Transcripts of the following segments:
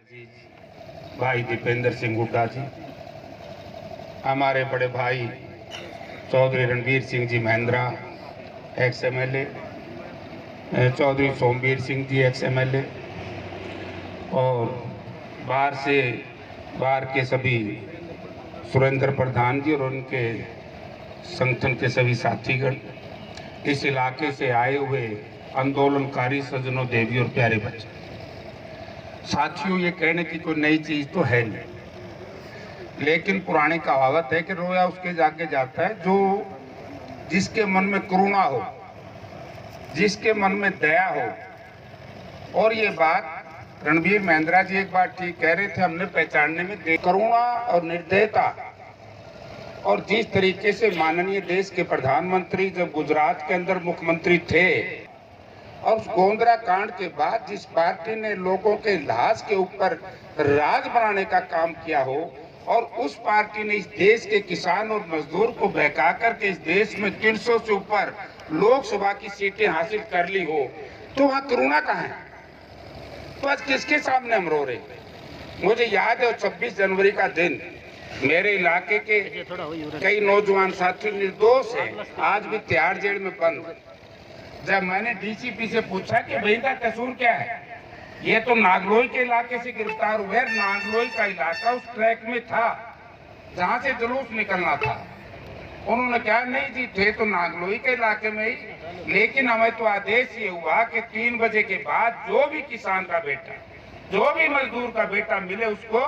जी, भाई दीपेंद्र सिंह हुड्डा जी, हमारे बड़े भाई Chaudhary Ranbir Singh ji Mahindra x MLA, Chaudhary Somvir Singh ji x MLA और बाहर के सभी सुरेंद्र प्रधान जी और उनके संगठन के सभी साथीगण, इस इलाके से आए हुए आंदोलनकारी सज्जनों, देवी और प्यारे बच्चे, साथियों, ये कहने की कोई नई चीज तो है नहीं, लेकिन पुरानी कहावत है कि रोया उसके जाके जाता है जो जिसके मन में करुणा हो, जिसके मन में दया हो। और ये बात रणबीर महेंद्रा जी एक बार ठीक कह रहे थे, हमने पहचानने में करुणा और निर्दयता। और जिस तरीके से माननीय देश के प्रधानमंत्री जब गुजरात के अंदर मुख्यमंत्री थे और उस गोंदरा कांड के बाद जिस पार्टी ने लोगों के लाश के ऊपर राज बनाने का काम किया हो और उस पार्टी ने इस देश के किसान और मजदूर को बहका करके इस देश में 300 से ऊपर लोकसभा की सीटें हासिल कर ली हो, तो वहाँ करुणा कहाँ है? तो आज किसके सामने हम रो रहे? मुझे याद है 26 जनवरी का दिन, मेरे इलाके के कई नौजवान साथी निर्दोष हैं, आज भी तिहाड़ जेल में बंद। जब मैंने DCP से पूछा कि भाई का कसूर क्या है, ये तो नागलोई के इलाके से गिरफ्तार हुए, नागलोई का इलाका उस ट्रैक में था जहां से जुलूस निकलना था। उन्होंने कहा नहीं जी, थे तो नागलोई के इलाके में ही, लेकिन हमें तो आदेश ये हुआ कि 3 बजे के बाद जो भी किसान का बेटा, जो भी मजदूर का बेटा मिले उसको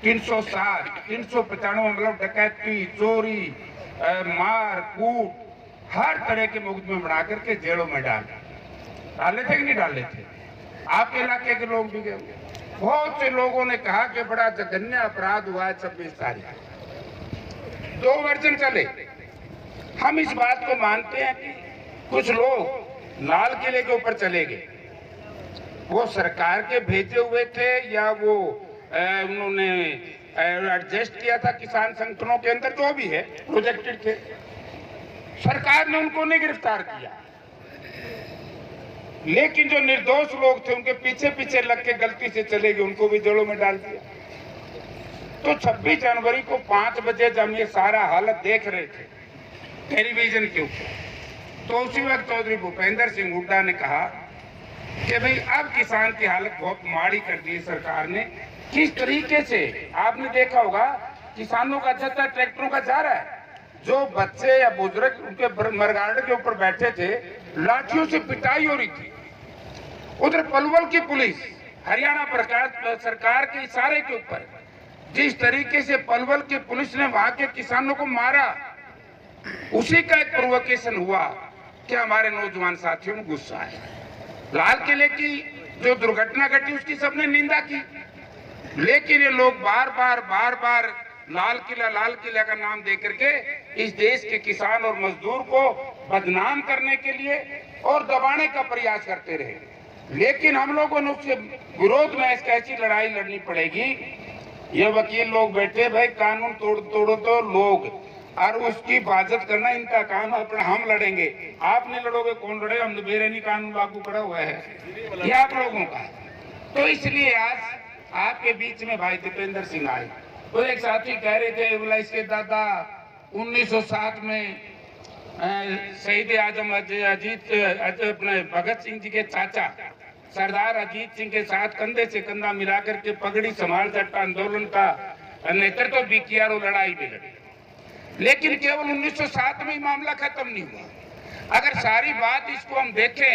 360, 395 मतलब डकैती, चोरी, मार कूट, हर तरह के मुकदमे बना करके जेलों में डाले थे कि नहीं डाले थे? आपके इलाके के लोग भी गए। बहुत से लोगों ने कहा कि बड़ा जघन्य अपराध हुआ है 26 तारीख, 2 वर्जन चले। हम इस बात को मानते हैं कि कुछ लोग लाल किले के ऊपर चले गए, वो सरकार के भेजे हुए थे या वो उन्होंने एडजस्ट किया था किसान संगठनों के अंदर, जो भी है प्रोजेक्टेड थे, सरकार ने उनको नहीं गिरफ्तार किया, लेकिन जो निर्दोष लोग थे उनके पीछे पीछे लग के गलती से चले गए, उनको भी जेलों में डाल दिया। तो 26 जनवरी को 5 बजे जब ये सारा हालत देख रहे थे टेलीविजन के ऊपर, तो उसी वक्त चौधरी भूपेंद्र सिंह हुड्डा ने कहा कि भाई अब किसान की हालत बहुत माड़ी कर दी सरकार ने। किस तरीके से आपने देखा होगा, किसानों का जत्था ट्रैक्टरों का जा रहा है, जो बच्चे या बुजुर्ग उनके मरगाड़ के ऊपर बैठे थे, लाठियों से पिटाई हो रही थी। उधर पलवल की पुलिस हरियाणा सरकार के इशारे के ऊपर जिस तरीके से पलवल की पुलिस ने वहां के किसानों को मारा, उसी का एक प्रोवोकेशन हुआ कि हमारे नौजवान साथियों में गुस्सा आया। लाल किले की जो दुर्घटना घटी उसकी सबने निंदा की, लेकिन ये लोग बार बार लाल किला का नाम दे करके इस देश के किसान और मजदूर को बदनाम करने के लिए और दबाने का प्रयास करते रहे। लेकिन हम लोगों ने उसके विरोध में ऐसी लड़ाई लड़नी पड़ेगी। ये वकील लोग बैठे, भाई कानून तोड़ो तो लोग, और उसकी हिफाजत करना इनका काम है, अपना हम लड़ेंगे। आप नहीं लड़ोगे, कौन लड़ेगा? हम बेरहमी कानून लागू करा हुआ है, ये आप लोगों का है। तो इसलिए आज आपके बीच में भाई दीपेंद्र सिंह आए। तो एक साथी कह रहे थे, बोला इसके दादा 1907 में शहीद आजम अपने भगत सिंह जी के चाचा सरदार अजीत सिंह के साथ कंधे से कंधा मिलाकर के पगड़ी संभाल सकता आंदोलन का नेतृत्व भी किया और लड़ाई भी लड़ी, लेकिन केवल 1907 में ही मामला खत्म नहीं हुआ। अगर सारी बात इसको हम देखें,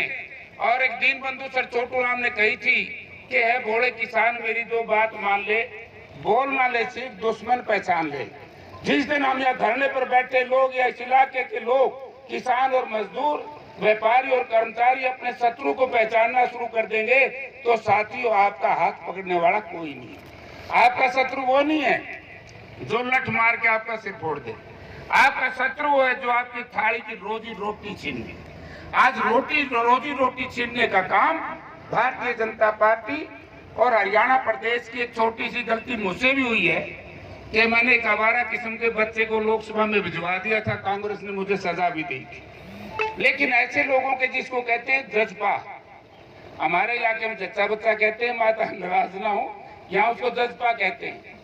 और एक दीनबंधु सर छोटू राम ने कही थी कि है भोले किसान मेरी 2 बात मान ले, बोल ना ले सिर्फ दुश्मन पहचान ले। जिस दिन हम यहाँ धरने पर बैठे लोग या इस इलाके के लोग, किसान और मजदूर, व्यापारी और कर्मचारी अपने शत्रु को पहचानना शुरू कर देंगे, तो साथियों आपका हाथ पकड़ने वाला कोई नहीं। आपका शत्रु वो नहीं है जो लठ मार के आपका सिर फोड़ दे, आपका शत्रु वो है जो आपकी थाली की रोजी रोटी छीन ले। आज रोजी रोटी छीनने का काम भारतीय जनता पार्टी और हरियाणा प्रदेश की एक छोटी सी गलती मुझसे भी हुई है कि मैंने एक आवारा किस्म के बच्चे को लोकसभा में भिजवा दिया था, कांग्रेस ने मुझे सजा भी दी थी। लेकिन ऐसे लोगों के जिसको कहते हैं जज्बा, हमारे इलाके में जच्चा बच्चा कहते हैं, माता नाराज ना हो, यहाँ उसको जजपा कहते हैं।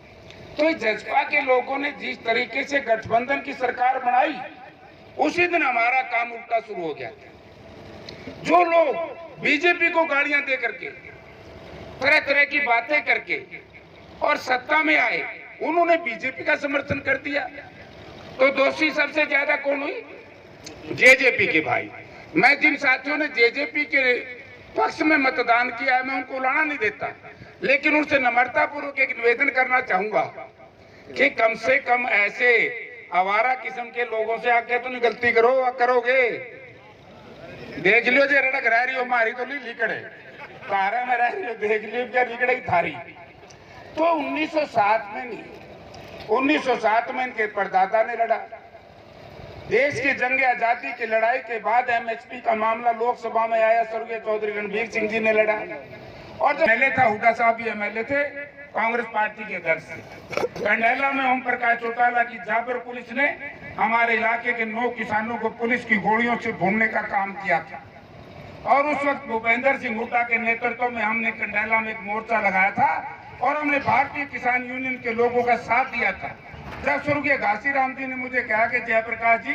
तो जजपा के लोगों ने जिस तरीके से गठबंधन की सरकार बनाई, उसी दिन हमारा काम उल्टा शुरू हो गया था। जो लोग बीजेपी को गालियां दे करके, तरह तरह की बातें करके और सत्ता में आए, उन्होंने बीजेपी का समर्थन कर दिया। तो दोषी सबसे ज्यादा कौन हुई? जेजेपी के भाई। मैं जिन साथियों ने जेजेपी के पक्ष में मतदान किया है, मैं उनको लाना नहीं देता, लेकिन उनसे नम्रता पूर्वक एक निवेदन करना चाहूंगा कि कम से कम ऐसे आवारा किस्म के लोगों से आके तो नहीं गलती करोगे। देख लियो जे रड़क रह रही हो, मारी तो नहीं लिकड़े तारा में रह रही हो, देख लियो क्या लिकड़ेगी थारी। तो 1907 में नहीं, 1907 में इनके परदादा ने लड़ा। देश की जंग आजादी की लड़ाई के बाद एमएसपी का मामला लोकसभा में आया, स्वर्गीय चौधरी रणबीर सिंह जी ने लड़ा। और जो एमएलए था, हुड्डा साहब भी एमएलए थे कांग्रेस पार्टी के दर से। कंडैला में ओम प्रकाश चौटाला की जाबर पुलिस ने हमारे इलाके के 9 किसानों को पुलिस की गोलियों से भूनने का काम किया था। और उस वक्त भूपेंद्र सिंह हुड्डा के नेतृत्व में हमने कंडैला में एक मोर्चा लगाया था और हमने भारतीय किसान यूनियन के लोगों का साथ दिया था। जब स्वर्गीय घासीराम जी ने मुझे कहा कि जयप्रकाश जी,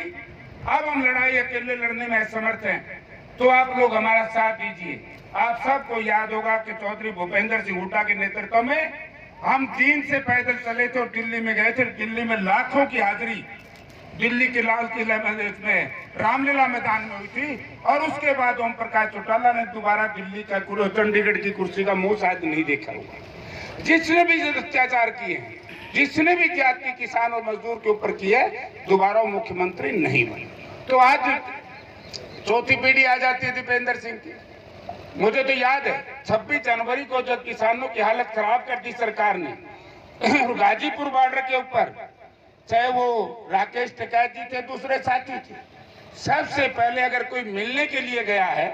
अब हम लड़ाई अकेले लड़ने में असमर्थ हैं, तो आप लोग हमारा साथ दीजिए। आप सबको याद होगा कि चौधरी भूपेंद्र सिंह हुड्डा के नेतृत्व में हम चीन से पैदल चले थे और दिल्ली में गए थे। दिल्ली में लाखों की हाजिरी दिल्ली के लाल किला में रामलीला मैदान में हुई थी। और उसके बाद ओम प्रकाश चौटाला ने दोबारा दिल्ली का चंडीगढ़ की कुर्सी का मुंह शायद नहीं देखा होगा। जिसने भी अत्याचार किए हैं, जिसने भी जाति किसान और मजदूर के ऊपर किया है, दोबारा मुख्यमंत्री नहीं बने। तो आज चौथी पीढ़ी आ जाती है दीपेंद्र सिंह की। मुझे तो याद है 26 जनवरी को जब किसानों की हालत खराब कर दी सरकार ने, गाजीपुर बॉर्डर के ऊपर, चाहे वो राकेश टिकैत जी थे, दूसरे साथी थे, सबसे पहले अगर कोई मिलने के लिए गया है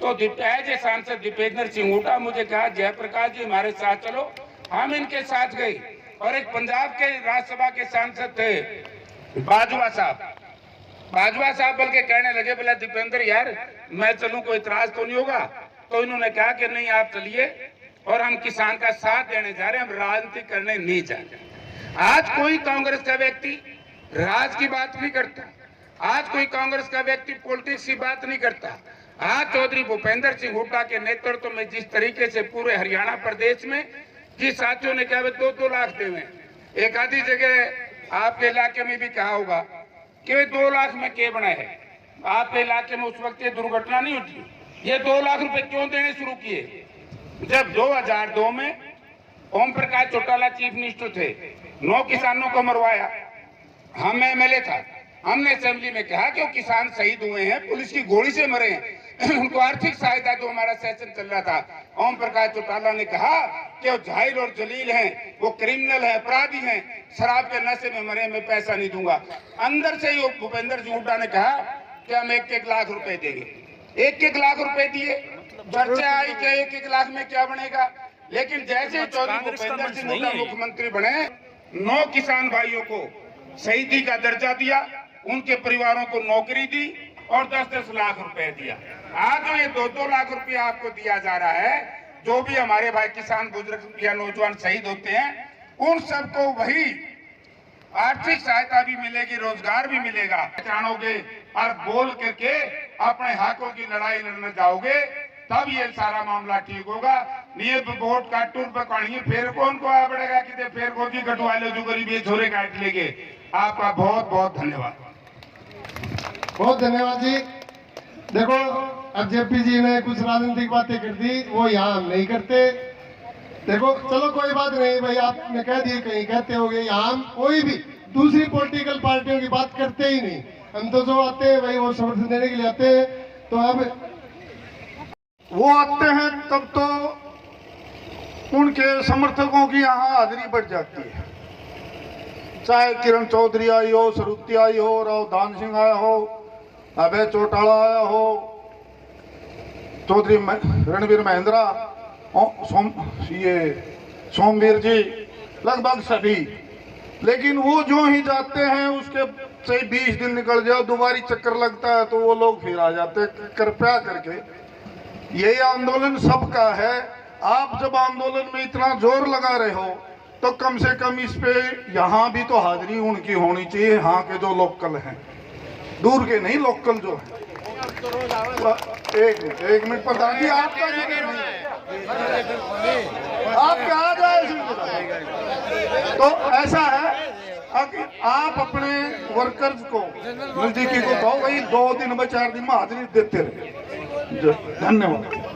तो एज ए सांसद दीपेंद्र सिंह हुड्डा मुझे कहा, जयप्रकाश जी हमारे साथ चलो। हम इनके साथ गए। और एक पंजाब के राज्यसभा के सांसद थे बाजवा साहब बल्कि कहने लगे, बोला दीपेंद्र यार मैं चलूं, कोई इतराज तो नहीं होगा? तो इन्होंने कहा कि नहीं आप चलिए, और हम किसान का साथ देने जा रहे हैं, हम राजनीति करने नहीं जा रहे। आज कोई कांग्रेस का व्यक्ति राज की बात नहीं करता, आज कोई कांग्रेस का व्यक्ति पॉलिटिक्स की बात नहीं करता। आज चौधरी भूपेंद्र सिंह हुड्डा के नेतृत्व में जिस तरीके से पूरे हरियाणा प्रदेश में जिस साथियों ने कहा 2-2 लाख देवे, एक आधी जगह आपके इलाके में भी कहा होगा कि वे 2 लाख में क्या बना है। आपके इलाके में उस वक्त ये दुर्घटना नहीं होती। ये 2 लाख रुपए क्यों देने शुरू किए? जब 2002 में ओम प्रकाश चौटाला चीफ मिनिस्टर थे, 9 किसानों को मरवाया, हम एमएलए था, हमने असेंबली में कहा कि वो किसान शहीद हुए हैं, पुलिस की गोली से मरे हैं, उनको आर्थिक सहायता, जो हमारा सेशन चल रहा था, ओम प्रकाश चौटाला ने कहा कि वो जाहिल और जलील हैं, वो क्रिमिनल है, अपराधी हैं, शराब के नशे में मरे, मैं पैसा नहीं दूंगा। अंदर से ही भूपेंद्र सिंह हुड्डा ने कहा कि हम 1-1 लाख रुपए देंगे। 1-1 लाख रुपए दिए, चर्चा आई कि 1-1 लाख में क्या बनेगा। लेकिन जैसे चौधरी भूपेंद्र सिंह हुड्डा मुख्यमंत्री बने, 9 किसान भाइयों को शहीदी का दर्जा दिया, उनके परिवारों को नौकरी दी और 10-10 लाख रुपए दिया। आज जो ये 2-2 लाख रुपया आपको दिया जा रहा है, जो भी हमारे भाई किसान बुजुर्ग या नौजवान शहीद होते हैं, उन सबको वही आर्थिक सहायता भी मिलेगी, रोजगार भी मिलेगा। पहचानोगे और बोल करके अपने हकों की लड़ाई लड़ने जाओगे, तब ये सारा मामला ठीक होगा। ये वोट का टूर पकड़िए, फिर कौन को आ पड़ेगा कि फिर गोदी कटवा लो, जो गरीब छोरे काट लेंगे। आपका बहुत बहुत धन्यवाद। बहुत धन्यवाद जी। देखो अब जेपी जी ने कुछ राजनीतिक बातें कर दी, वो यहाँ हम नहीं करते। देखो चलो कोई बात नहीं भाई, आपने कह दिए, कहीं कहते होंगे, यहाँ हम कोई भी दूसरी पॉलिटिकल पार्टियों की बात करते ही नहीं। हम तो जो आते हैं भाई वो समर्थन देने के लिए आते हैं। तो अब वो आते हैं तब तो उनके समर्थकों की यहाँ हाजिरी बढ़ जाती है। चाहे किरण चौधरी आई हो, सरुति आई हो, राव दान सिंह आया हो, अभय चौटाला आया हो, चौधरी रणवीर महेंद्रा, सोमवीर जी, लगभग सभी। लेकिन वो जो ही जाते हैं उसके से 20 दिन निकल जाओ, दोबारी चक्कर लगता है तो वो लोग फिर आ जाते हैं। कृपया करके यही आंदोलन सबका है, आप जब आंदोलन में इतना जोर लगा रहे हो तो कम से कम इस पे यहाँ भी तो हाजिरी उनकी होनी चाहिए, यहाँ के जो लोकल हैं, दूर के नहीं, लोकल जो है। एक मिनट प्रधान जी, आपका आप क्या जाए। तो ऐसा है कि आप अपने वर्कर्स को नजदीकी को कहो भाई 2 दिन में 4 दिन में हाजिरी देते रहे। धन्यवाद।